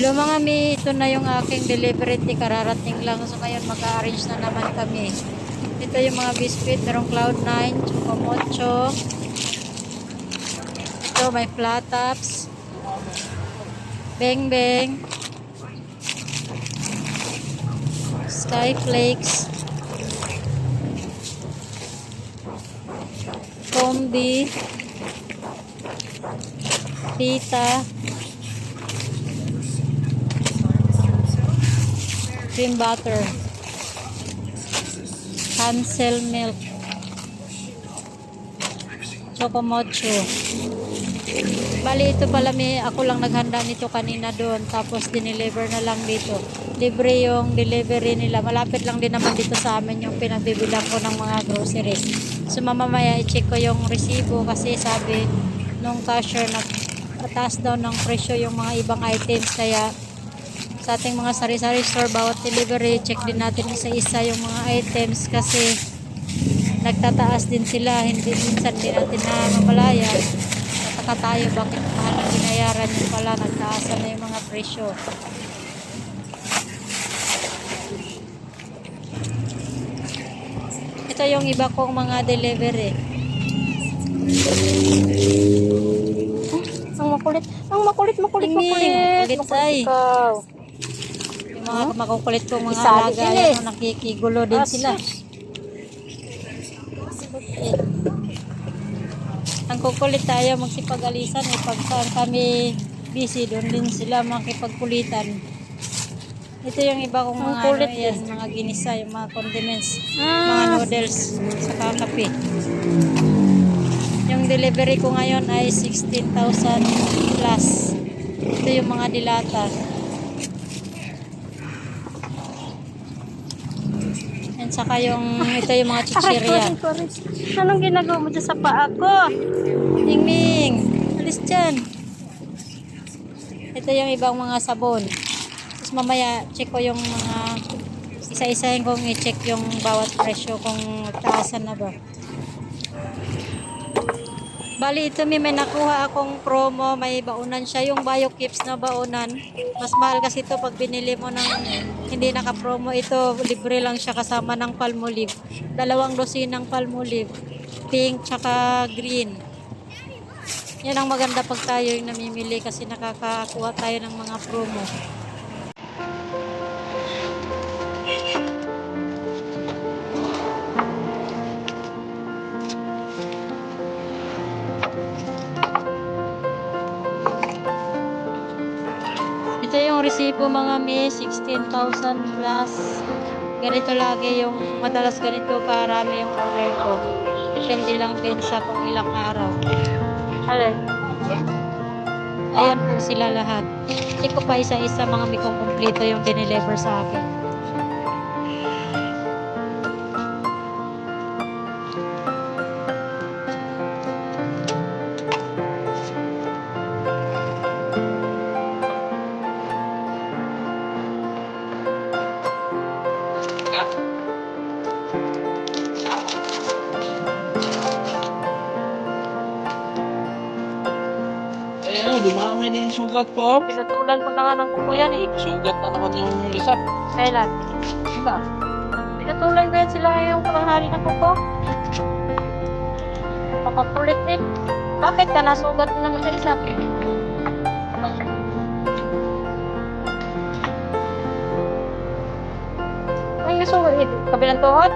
Hello mga mi, ito na yung aking delivery. Kararating lang. So ngayon mag-arrange na naman kami. Ito yung mga biscuit. Merong Cloud9, Chocomocho. Ito may flat tops. Beng Beng. Skyflakes. Combi. Tita. Cream butter. Hansel milk. Chocomocho. Bali ito pala ako lang naghanda nito kanina doon, tapos dineliver na lang dito. Libre yung delivery nila. Malapit lang din naman dito sa amin yung pinagbibilang ko ng mga groceries. So mamamaya i-check ko yung resibo kasi sabi nung cashier na taas daw ng presyo yung mga ibang items, kaya sa ating mga sari-sari store bawat delivery check din natin isa-isa yung mga items kasi nagtataas din sila, hindi minsan din natin na mamalaya. Nataka tayo bakit mahal ang binayaran, yung pala nagtaasan na yung mga presyo. Ito yung iba kong mga delivery. Ang makulit. Makulit ay. Ikaw. Yung mga makukulit kong mga Isali alaga, sila eh. yan, nakikigulo din sila. Ang kukulit tayo magsipag-alisan eh. Pag saan kami busy, doon din sila makipagkulitan. Ito yung iba kong mga kulit yan, mga ginisa, yung mga condiments, mga noodles, saka kape. Yung delivery ko ngayon ay 16,000 plus. Ito yung mga dilata. And saka ito yung mga chichirya. Anong ginagawa mo dyan sa paa ko? Ming, alis dyan. Ito yung ibang mga sabon. Tapos mamaya check ko yung mga isa-isahin kong i-check yung bawat presyo kung taasan na ba. Bali ito may nakuha akong promo, may baunan siya, yung BioKips na baunan. Mas mahal kasi ito pag binili mo ng hindi naka-promo. Ito libre lang siya kasama ng Palmolive. 2 dosinang Palmolive, pink tsaka green. Yan ang maganda pag tayo yung namimili kasi nakakakuha tayo ng mga promo. Ito yung resibo mga may 16,000 plus. Ganito lagi yung madalas ganito karami yung order ko. Depende lang din sa kung ilang araw. Alin? Ayan po sila lahat. Check ko pa isa-isa mga may kumpleto yung dineliver sa akin. Dumami na yung sugat ko. Pinatulan ko na nga ng kuko yan eh. Sugat na naman yung lisap. Kailan? Diba? Pinatulan ko yan sila yung panghari ng kuko. Makakulit eh. Bakit ka nasugat na naman sa isa? Ay, nasugat eh. Kabilang tuhod?